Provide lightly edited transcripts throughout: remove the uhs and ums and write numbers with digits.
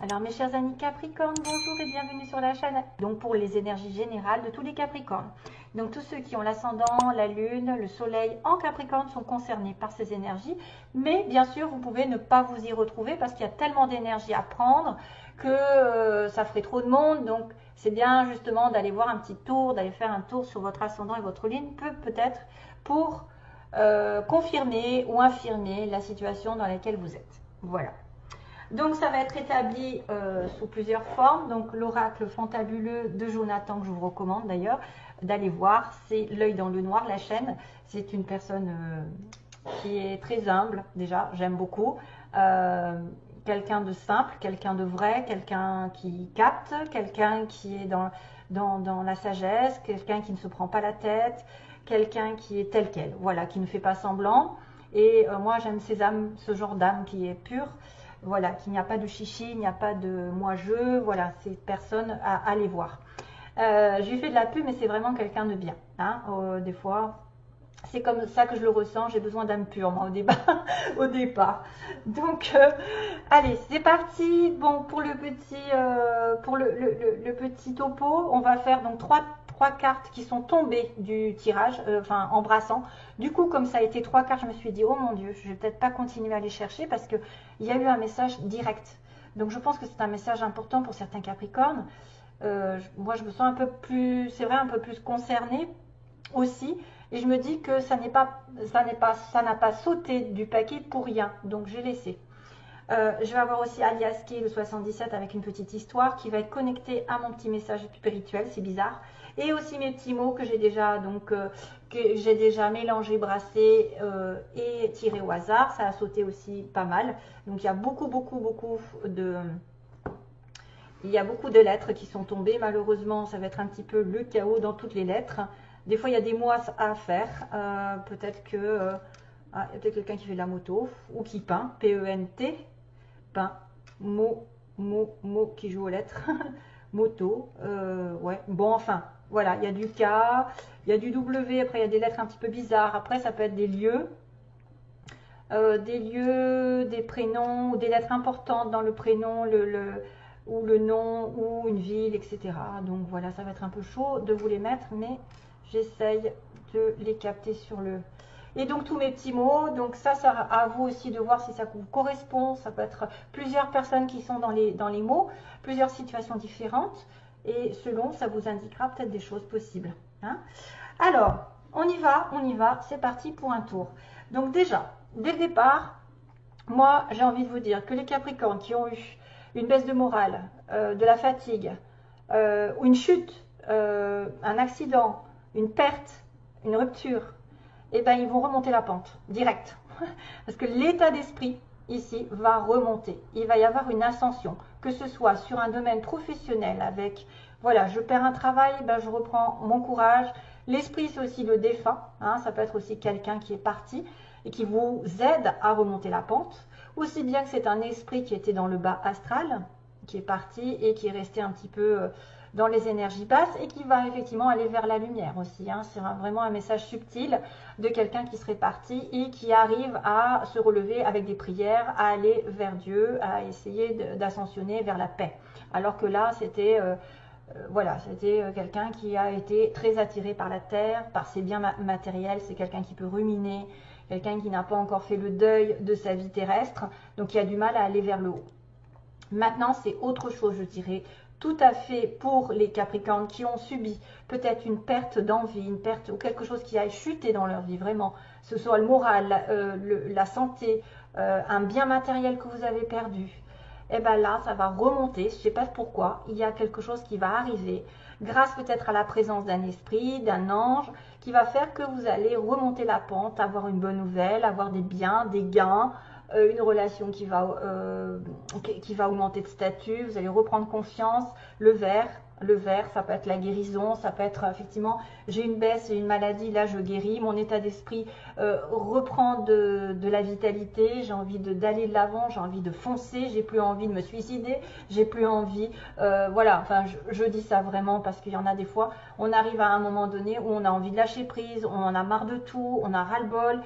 Alors mes chers amis Capricorne, bonjour et bienvenue sur la chaîne. Donc pour les énergies générales de tous les Capricornes. Donc tous ceux qui ont l'ascendant, la lune, le soleil en Capricorne sont concernés par ces énergies. Mais bien sûr, vous pouvez ne pas vous y retrouver parce qu'il y a tellement d'énergie à prendre que ça ferait trop de monde. Donc c'est bien justement d'aller voir un petit tour, d'aller faire un tour sur votre ascendant et votre lune, peut-être pour confirmer ou infirmer la situation dans laquelle vous êtes. Voilà. Donc ça va être établi sous plusieurs formes. Donc l'oracle fantabuleux de Jonathan, que je vous recommande d'ailleurs d'aller voir, c'est L'œil dans le noir, la chaîne. C'est une personne qui est très humble déjà, j'aime beaucoup. Quelqu'un de simple, quelqu'un de vrai, quelqu'un qui capte, quelqu'un qui est dans la sagesse, quelqu'un qui ne se prend pas la tête, quelqu'un qui est tel quel, voilà, qui ne fait pas semblant. Et moi j'aime ces âmes, ce genre d'âme qui est pure. Voilà, qu'il n'y a pas de chichi, il n'y a pas de moi-je, voilà, ces personnes à aller voir. Je lui fais de la pub, mais c'est vraiment quelqu'un de bien. Hein, des fois, c'est comme ça que je le ressens, j'ai besoin d'âme pure, moi, au départ. Donc, allez, c'est parti. Bon, pour le petit topo, on va faire donc trois cartes qui sont tombées du tirage, enfin embrassant. Du coup, comme ça a été 3 cartes, je me suis dit, oh mon Dieu, je vais peut-être pas continuer à les chercher parce qu'il y a eu un message direct. Donc je pense que c'est un message important pour certains Capricornes. Moi, je me sens un peu plus, c'est vrai, un peu plus concernée aussi. Et je me dis que ça n'a pas sauté du paquet pour rien. Donc j'ai laissé. Je vais avoir aussi Aliaski le 77 avec une petite histoire qui va être connectée à mon petit message spirituel, c'est bizarre. Et aussi mes petits mots que j'ai déjà mélangé, brassé et tiré au hasard. Ça a sauté aussi pas mal. Donc il y a beaucoup de lettres qui sont tombées. Malheureusement, ça va être un petit peu le chaos dans toutes les lettres. Des fois, il y a des mots à faire. Peut-être que il y a peut-être quelqu'un qui fait de la moto ou qui peint. P-E-N-T. Peint. Mot qui joue aux lettres. Moto. Ouais. Bon, enfin, voilà. Il y a du K, il y a du W. Après, il y a des lettres un petit peu bizarres. Après, ça peut être des lieux. Des prénoms, ou des lettres importantes dans le prénom, ou le nom, ou une ville, etc. Donc voilà, ça va être un peu chaud de vous les mettre, mais j'essaye de les capter sur le... Et donc tous mes petits mots, donc ça à vous aussi de voir si ça vous correspond. Ça peut être plusieurs personnes qui sont dans les mots, plusieurs situations différentes, et selon, ça vous indiquera peut-être des choses possibles. Hein. Alors, on y va, c'est parti pour un tour. Donc déjà, dès le départ, moi j'ai envie de vous dire que les Capricornes qui ont eu une baisse de morale, de la fatigue, ou une chute, un accident, une perte, une rupture, eh ben ils vont remonter la pente, direct. Parce que l'état d'esprit ici va remonter. Il va y avoir une ascension, que ce soit sur un domaine professionnel avec, voilà, je perds un travail, ben je reprends mon courage. L'esprit, c'est aussi le défunt, hein, ça peut être aussi quelqu'un qui est parti et qui vous aide à remonter la pente. Aussi bien que c'est un esprit qui était dans le bas astral, qui est parti et qui est resté un petit peu dans les énergies basses et qui va effectivement aller vers la lumière aussi. Hein. C'est vraiment un message subtil de quelqu'un qui serait parti et qui arrive à se relever avec des prières, à aller vers Dieu, à essayer d'ascensionner vers la paix. Alors que là, c'était... voilà, c'était quelqu'un qui a été très attiré par la terre, par ses biens matériels. C'est quelqu'un qui peut ruminer, quelqu'un qui n'a pas encore fait le deuil de sa vie terrestre, donc qui a du mal à aller vers le haut. Maintenant, c'est autre chose, je dirais, tout à fait pour les Capricornes qui ont subi peut-être une perte d'envie, une perte ou quelque chose qui a chuté dans leur vie, vraiment, que ce soit le moral, la santé, un bien matériel que vous avez perdu. Et bien là, ça va remonter, je ne sais pas pourquoi, il y a quelque chose qui va arriver, grâce peut-être à la présence d'un esprit, d'un ange, qui va faire que vous allez remonter la pente, avoir une bonne nouvelle, avoir des biens, des gains, une relation qui va augmenter de statut, vous allez reprendre confiance, le vert, Le vert, ça peut être la guérison, ça peut être effectivement, j'ai une baisse, j'ai une maladie, là je guéris, mon état d'esprit reprend de la vitalité, j'ai envie d'aller de l'avant, j'ai envie de foncer, j'ai plus envie de me suicider, j'ai plus envie, voilà, enfin je dis ça vraiment parce qu'il y en a des fois, on arrive à un moment donné où on a envie de lâcher prise, on en a marre de tout, on a ras-le-bol,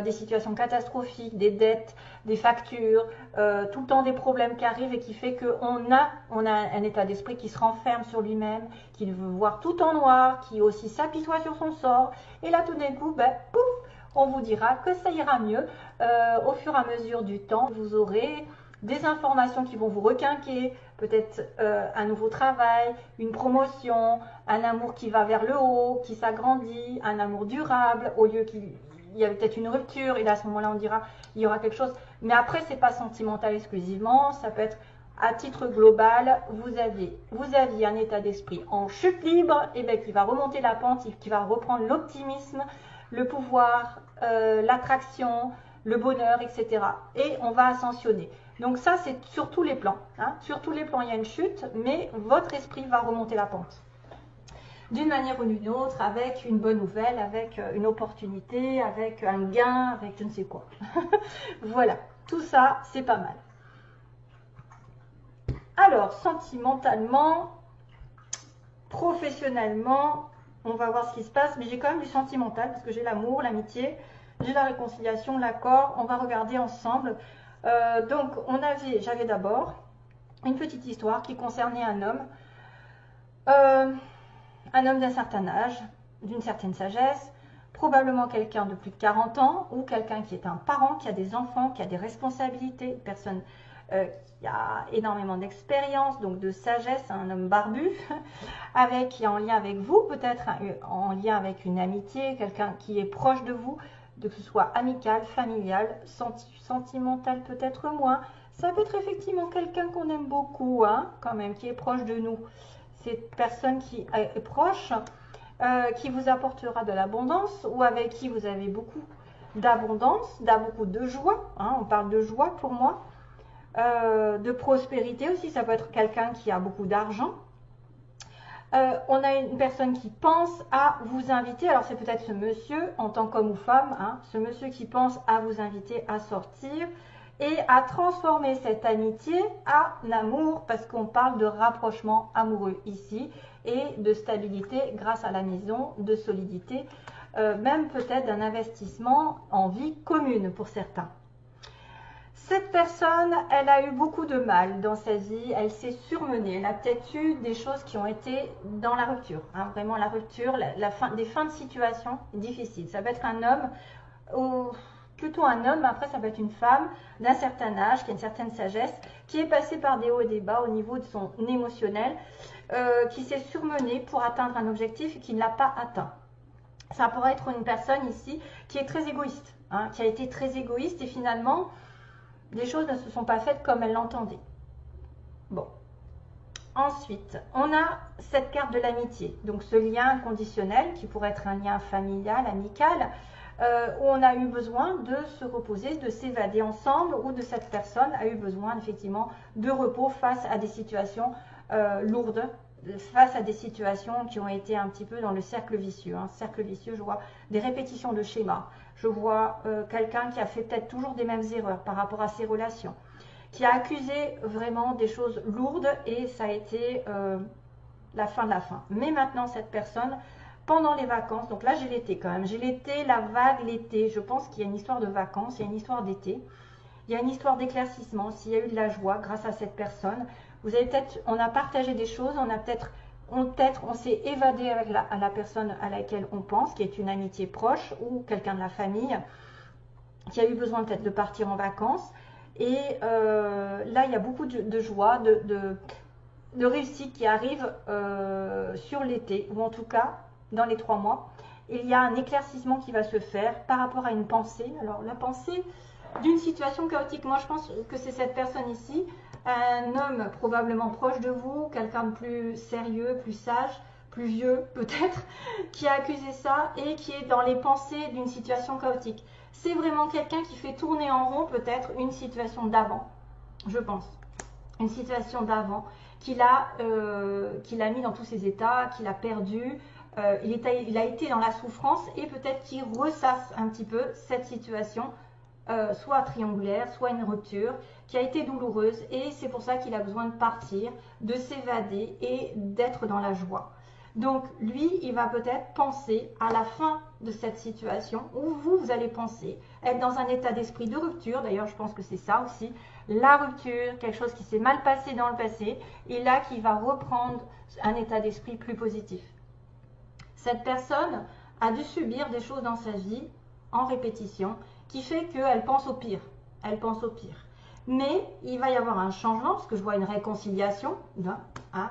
des situations catastrophiques, des dettes, des factures, tout le temps des problèmes qui arrivent et qui fait qu'on a un état d'esprit qui se renferme sur lui-même, qui veut voir tout en noir, qui aussi s'apitoie sur son sort. Et là, tout d'un coup, ben, pouf, on vous dira que ça ira mieux. Au fur et à mesure du temps, vous aurez des informations qui vont vous requinquer, peut-être un nouveau travail, une promotion, un amour qui va vers le haut, qui s'agrandit, un amour durable, au lieu qu'il y a peut-être une rupture, et là, à ce moment-là, on dira il y aura quelque chose. Mais après, c'est pas sentimental exclusivement, ça peut être à titre global, vous aviez un état d'esprit en chute libre, et bien qui va remonter la pente, qui va reprendre l'optimisme, le pouvoir, l'attraction, le bonheur, etc. Et on va ascensionner. Donc ça, c'est sur tous les plans. Hein. Sur tous les plans, il y a une chute, mais votre esprit va remonter la pente. D'une manière ou d'une autre, avec une bonne nouvelle, avec une opportunité, avec un gain, avec je ne sais quoi. Voilà, tout ça, c'est pas mal. Alors, sentimentalement, professionnellement, on va voir ce qui se passe, mais j'ai quand même du sentimental, parce que j'ai l'amour, l'amitié, j'ai la réconciliation, l'accord, on va regarder ensemble. Donc, j'avais d'abord une petite histoire qui concernait un homme d'un certain âge, d'une certaine sagesse, probablement quelqu'un de plus de 40 ans, ou quelqu'un qui est un parent, qui a des enfants, qui a des responsabilités, une personne qui a énormément d'expérience, donc de sagesse, un homme barbu, qui est en lien avec vous, peut-être en lien avec une amitié, quelqu'un qui est proche de vous, que ce soit amical, familial, sentimental peut-être moins. Ça peut être effectivement quelqu'un qu'on aime beaucoup, hein, quand même, qui est proche de nous. Cette personne qui est proche, qui vous apportera de l'abondance ou avec qui vous avez beaucoup d'abondance, beaucoup de joie, hein, on parle de joie pour moi, de prospérité aussi, ça peut être quelqu'un qui a beaucoup d'argent. On a une personne qui pense à vous inviter, alors c'est peut-être ce monsieur en tant qu'homme ou femme, hein, ce monsieur qui pense à vous inviter à sortir et à transformer cette amitié en amour, parce qu'on parle de rapprochement amoureux ici et de stabilité grâce à la maison, de solidité, même peut-être d'un investissement en vie commune pour certains. Cette personne, elle a eu beaucoup de mal dans sa vie, elle s'est surmenée, elle a peut-être eu des choses qui ont été dans la rupture, hein, vraiment la rupture, des fins de situation difficiles. Ça peut être un homme, ou plutôt un homme, mais après ça peut être une femme d'un certain âge, qui a une certaine sagesse, qui est passée par des hauts et des bas au niveau de son émotionnel, qui s'est surmenée pour atteindre un objectif et qui ne l'a pas atteint. Ça pourrait être une personne ici qui est très égoïste, hein, qui a été très égoïste et finalement les choses ne se sont pas faites comme elle l'entendait. Bon. Ensuite, on a cette carte de l'amitié. Donc ce lien conditionnel qui pourrait être un lien familial, amical, où on a eu besoin de se reposer, de s'évader ensemble, ou de cette personne a eu besoin effectivement de repos face à des situations lourdes, face à des situations qui ont été un petit peu dans le cercle vicieux. Hein. Cercle vicieux, je vois des répétitions de schémas. Je vois quelqu'un qui a fait peut-être toujours des mêmes erreurs par rapport à ses relations, qui a accusé vraiment des choses lourdes et ça a été la fin de la fin. Mais maintenant, cette personne, pendant les vacances, donc là j'ai l'été quand même, j'ai l'été, la vague, l'été, je pense qu'il y a une histoire de vacances, il y a une histoire d'été, il y a une histoire d'éclaircissement, s'il y a eu de la joie grâce à cette personne. Vous avez peut-être, on a partagé des choses, on s'est évadé avec la personne à laquelle on pense, qui est une amitié proche ou quelqu'un de la famille, qui a eu besoin peut-être de partir en vacances. Et là, il y a beaucoup de joie, de réussite qui arrive sur l'été, ou en tout cas dans les 3 mois. Il y a un éclaircissement qui va se faire par rapport à une pensée. Alors, la pensée d'une situation chaotique, moi je pense que c'est cette personne ici, un homme probablement proche de vous, quelqu'un de plus sérieux, plus sage, plus vieux peut-être, qui a accusé ça et qui est dans les pensées d'une situation chaotique. C'est vraiment quelqu'un qui fait tourner en rond peut-être une situation d'avant, je pense. une situation d'avant qu'il a mis dans tous ses états, qu'il a perdu. Il a été dans la souffrance et peut-être qu'il ressasse un petit peu cette situation, soit triangulaire, soit une rupture, qui a été douloureuse. Et c'est pour ça qu'il a besoin de partir, de s'évader et d'être dans la joie. Donc lui, il va peut-être penser à la fin de cette situation, où vous allez penser être dans un état d'esprit de rupture. D'ailleurs, je pense que c'est ça aussi, la rupture, quelque chose qui s'est mal passé dans le passé, et là qui va reprendre un état d'esprit plus positif. Cette personne a dû subir des choses dans sa vie en répétition qui fait qu'elle pense au pire. Elle pense au pire. Mais il va y avoir un changement, parce que je vois une réconciliation, hein,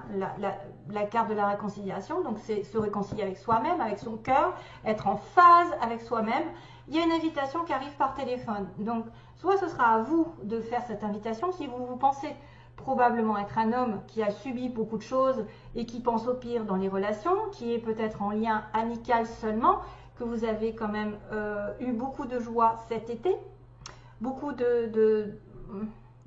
la carte de la réconciliation, donc c'est se réconcilier avec soi-même, avec son cœur, être en phase avec soi-même. Il y a une invitation qui arrive par téléphone. Donc, soit ce sera à vous de faire cette invitation si vous pensez probablement être un homme qui a subi beaucoup de choses et qui pense au pire dans les relations, qui est peut-être en lien amical seulement, que vous avez quand même eu beaucoup de joie cet été, beaucoup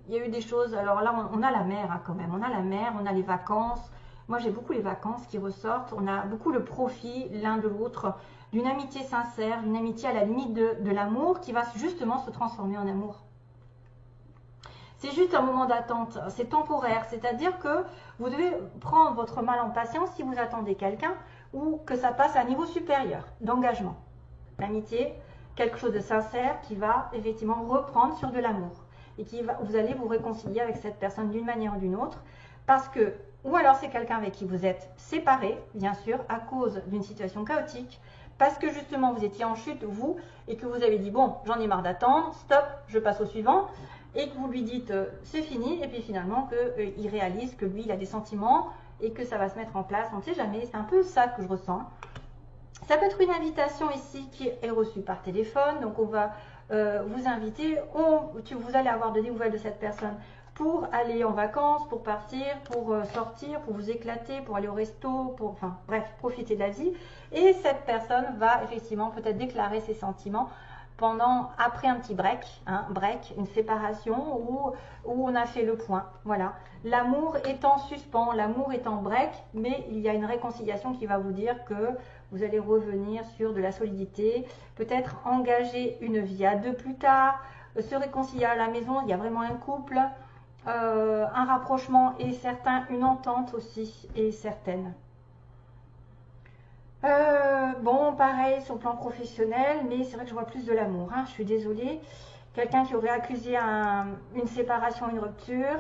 il y a eu des choses. Alors là, on a la mer hein, quand même, on a la mer, on a les vacances. Moi, j'ai beaucoup les vacances qui ressortent. On a beaucoup le profit l'un de l'autre, d'une amitié sincère, d'une amitié à la limite de l'amour qui va justement se transformer en amour. C'est juste un moment d'attente, c'est temporaire, c'est-à-dire que vous devez prendre votre mal en patience si vous attendez quelqu'un ou que ça passe à un niveau supérieur d'engagement. L'amitié, quelque chose de sincère qui va effectivement reprendre sur de l'amour et vous allez vous réconcilier avec cette personne d'une manière ou d'une autre parce que, ou alors c'est quelqu'un avec qui vous êtes séparés, bien sûr, à cause d'une situation chaotique, parce que justement vous étiez en chute, vous, et que vous avez dit, bon, j'en ai marre d'attendre, stop, je passe au suivant, et que vous lui dites, c'est fini, et puis finalement qu'il réalise que lui, il a des sentiments, et que ça va se mettre en place, on ne sait jamais, c'est un peu ça que je ressens. Ça peut être une invitation ici qui est reçue par téléphone, donc on va vous inviter, vous allez avoir des nouvelles de cette personne pour aller en vacances, pour partir, pour sortir, pour vous éclater, pour aller au resto, enfin bref, profiter de la vie. Et cette personne va effectivement peut-être déclarer ses sentiments après un petit break, une séparation où on a fait le point. Voilà, l'amour est en suspens, l'amour est en break, mais il y a une réconciliation qui va vous dire que vous allez revenir sur de la solidité, peut-être engager une vie à deux plus tard, se réconcilier à la maison. Il y a vraiment un couple, un rapprochement est certain, une entente aussi est certaine. Bon, pareil sur le plan professionnel, mais c'est vrai que je vois plus de l'amour, hein, je suis désolée. Quelqu'un qui aurait accusé une séparation, une rupture.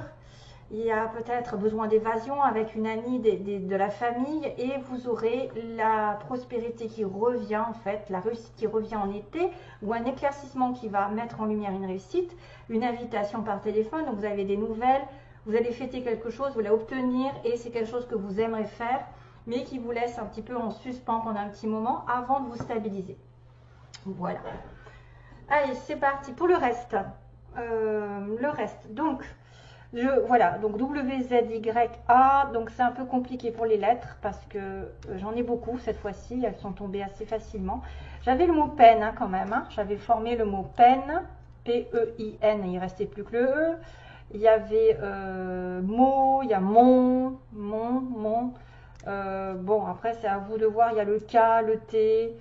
Il y a peut-être besoin d'évasion avec une amie de la famille et vous aurez la prospérité qui revient en fait, la réussite qui revient en été ou un éclaircissement qui va mettre en lumière une réussite, une invitation par téléphone, donc vous avez des nouvelles, vous allez fêter quelque chose, vous allez obtenir et c'est quelque chose que vous aimerez faire mais qui vous laisse un petit peu en suspens pendant un petit moment avant de vous stabiliser. Voilà. Allez, c'est parti pour le reste. Donc, voilà, donc WZYA, donc c'est un peu compliqué pour les lettres parce que j'en ai beaucoup cette fois-ci, elles sont tombées assez facilement. J'avais le mot peine hein, quand même, hein. J'avais formé le mot peine, P-E-I-N, il ne restait plus que le E. Il y avait mot, il y a mon. Bon, après c'est à vous de voir, il y a le K, le T,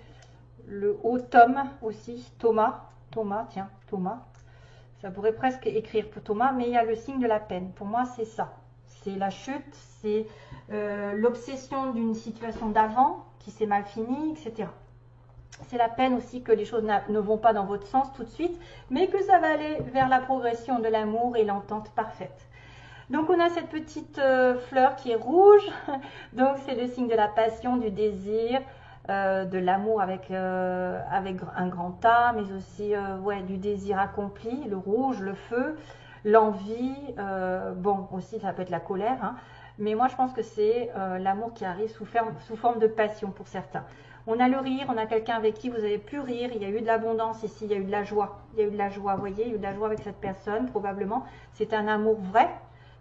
le O, Tom aussi, Thomas, tiens, Thomas. Ça pourrait presque écrire pour Thomas, mais il y a le signe de la peine. Pour moi, c'est ça. C'est la chute, c'est l'obsession d'une situation d'avant qui s'est mal finie, etc. C'est la peine aussi que les choses ne vont pas dans votre sens tout de suite, mais que ça va aller vers la progression de l'amour et l'entente parfaite. Donc, on a cette petite fleur qui est rouge. Donc, c'est le signe de la passion, du désir, de l'amour avec un grand A, mais aussi ouais, du désir accompli, le rouge, le feu, l'envie, bon aussi ça peut être la colère, hein, mais moi je pense que c'est l'amour qui arrive sous forme de passion pour certains. On a le rire, on a quelqu'un avec qui vous avez pu rire, il y a eu de l'abondance ici, il y a eu de la joie, vous voyez, il y a eu de la joie avec cette personne, probablement, c'est un amour vrai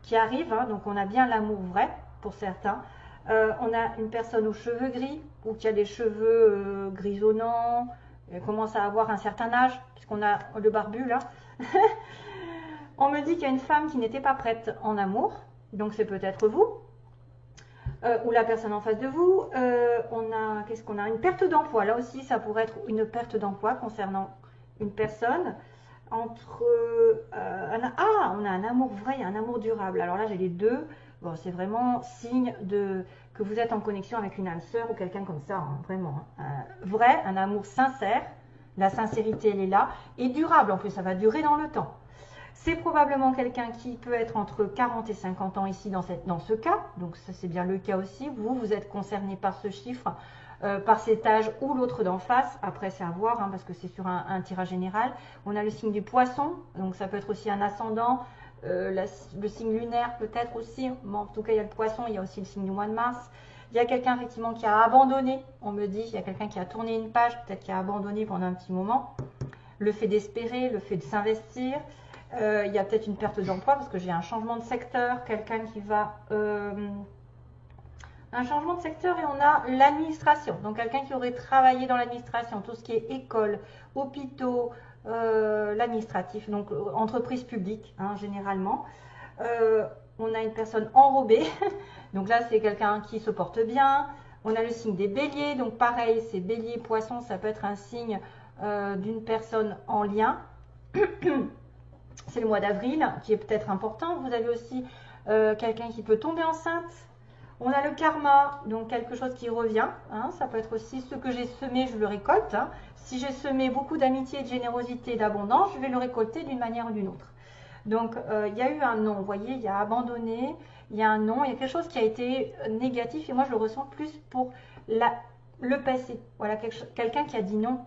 qui arrive, hein, donc on a bien l'amour vrai pour certains. On a une personne aux cheveux gris ou qui a des cheveux grisonnants, commence à avoir un certain âge, puisqu'on a le barbu là. On me dit qu'il y a une femme qui n'était pas prête en amour, donc c'est peut-être vous, ou la personne en face de vous. Qu'est-ce qu'on a? Une perte d'emploi. Là aussi, ça pourrait être une perte d'emploi concernant une personne. On a un amour vrai et un amour durable. Alors là, j'ai les deux. Bon, c'est vraiment signe que vous êtes en connexion avec une âme sœur ou quelqu'un comme ça, hein, vraiment. Vrai, un amour sincère. La sincérité, elle est là. Et durable, en plus, ça va durer dans le temps. C'est probablement quelqu'un qui peut être entre 40 et 50 ans ici dans ce cas. Donc ça, c'est bien le cas aussi. Vous êtes concerné par ce chiffre, par cet âge ou l'autre d'en face. Après, c'est à voir, hein, parce que c'est sur un tirage général. On a le signe du poisson. Donc ça peut être aussi un ascendant. Le signe lunaire peut-être aussi. Bon, en tout cas, il y a le poisson. Il y a aussi le signe du mois de mars. Il y a quelqu'un effectivement qui a abandonné. On me dit, il y a quelqu'un qui a tourné une page. Peut-être qui a abandonné pendant un petit moment. Le fait d'espérer, le fait de s'investir. Il y a peut-être une perte d'emploi parce que j'ai un changement de secteur, quelqu'un qui va... un changement de secteur et on a l'administration. Donc quelqu'un qui aurait travaillé dans l'administration, tout ce qui est école, hôpitaux, l'administratif, donc entreprise publique, hein, généralement. On a une personne enrobée, donc là c'est quelqu'un qui se porte bien. On a le signe des béliers, donc pareil, c'est bélier, poisson, ça peut être un signe d'une personne en lien. C'est le mois d'avril qui est peut-être important. Vous avez aussi quelqu'un qui peut tomber enceinte. On a le karma, donc quelque chose qui revient. Hein. Ça peut être aussi ce que j'ai semé, je le récolte. Hein. Si j'ai semé beaucoup d'amitié, de générosité, d'abondance, je vais le récolter d'une manière ou d'une autre. Donc, il y a eu un non. Vous voyez, il y a abandonné, il y a un non. Il y a quelque chose qui a été négatif et moi, je le ressens plus pour le passé. Voilà, quelqu'un qui a dit non.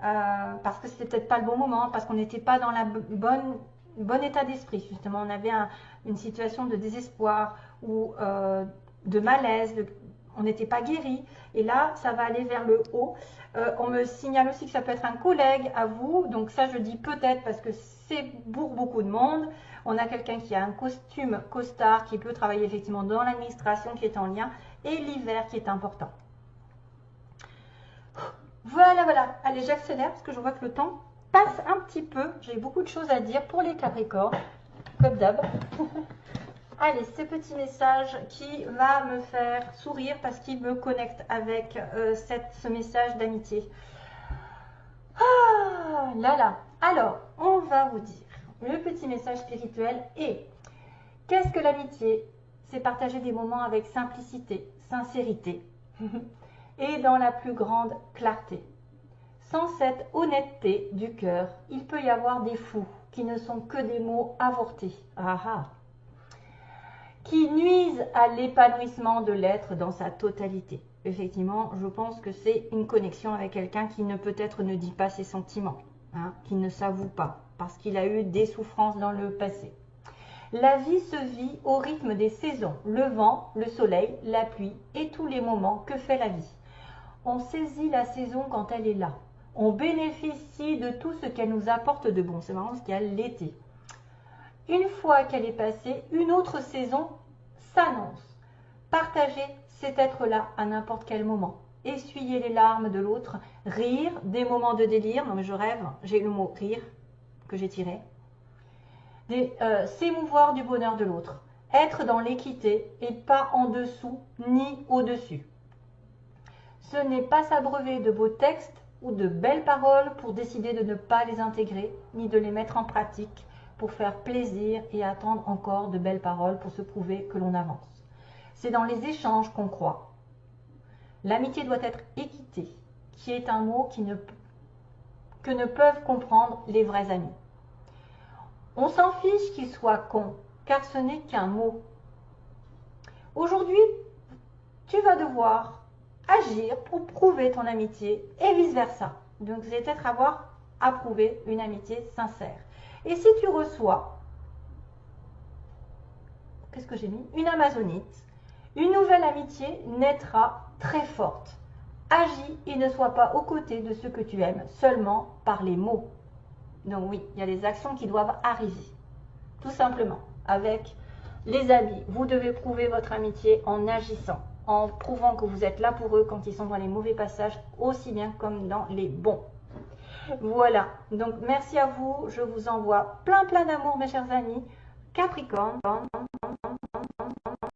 Parce que c'était peut-être pas le bon moment, parce qu'on n'était pas dans la bon état d'esprit. Justement, on avait une situation de désespoir ou de malaise, on n'était pas guéri. Et là, ça va aller vers le haut. On me signale aussi que ça peut être un collègue à vous. Donc ça, je dis peut-être parce que c'est pour beaucoup de monde. On a quelqu'un qui a un costume costard, qui peut travailler effectivement dans l'administration, qui est en lien, et l'hiver qui est important. Voilà, voilà. Allez, j'accélère parce que je vois que le temps passe un petit peu. J'ai beaucoup de choses à dire pour les Capricornes, comme d'hab. Allez, ce petit message qui va me faire sourire parce qu'il me connecte avec ce message d'amitié. Ah là là. Alors, on va vous dire, le petit message spirituel est, qu'est-ce que l'amitié? C'est partager des moments avec simplicité, sincérité. Et dans la plus grande clarté. Sans cette honnêteté du cœur, il peut y avoir des fous qui ne sont que des mots avortés, qui nuisent à l'épanouissement de l'être dans sa totalité. Effectivement, je pense que c'est une connexion avec quelqu'un qui ne peut-être ne dit pas ses sentiments, hein, qui ne s'avoue pas, parce qu'il a eu des souffrances dans le passé. La vie se vit au rythme des saisons, le vent, le soleil, la pluie et tous les moments que fait la vie. On saisit la saison quand elle est là. On bénéficie de tout ce qu'elle nous apporte de bon. C'est marrant parce qu'il y a l'été. Une fois qu'elle est passée, une autre saison s'annonce. Partager, c'est être là à n'importe quel moment. Essuyer les larmes de l'autre, rire, des moments de délire. Non mais je rêve, j'ai le mot rire que j'ai tiré. S'émouvoir du bonheur de l'autre. Être dans l'équité et pas en dessous ni au-dessus. Ce n'est pas s'abreuver de beaux textes ou de belles paroles pour décider de ne pas les intégrer, ni de les mettre en pratique pour faire plaisir et attendre encore de belles paroles pour se prouver que l'on avance. C'est dans les échanges qu'on croit. L'amitié doit être équité, qui est un mot que ne peuvent comprendre les vrais amis. On s'en fiche qu'il soit con, car ce n'est qu'un mot. Aujourd'hui, tu vas devoir agir pour prouver ton amitié et vice-versa. Donc, vous allez peut-être avoir à prouver une amitié sincère. Et si tu reçois, qu'est-ce que j'ai mis? Une amazonite, une nouvelle amitié naîtra très forte. Agis et ne sois pas aux côtés de ceux que tu aimes, seulement par les mots. Donc oui, il y a des actions qui doivent arriver. Tout simplement, avec les amis, vous devez prouver votre amitié en agissant, en prouvant que vous êtes là pour eux quand ils sont dans les mauvais passages, aussi bien comme dans les bons. Voilà, donc merci à vous, je vous envoie plein d'amour mes chers amis. Capricorne,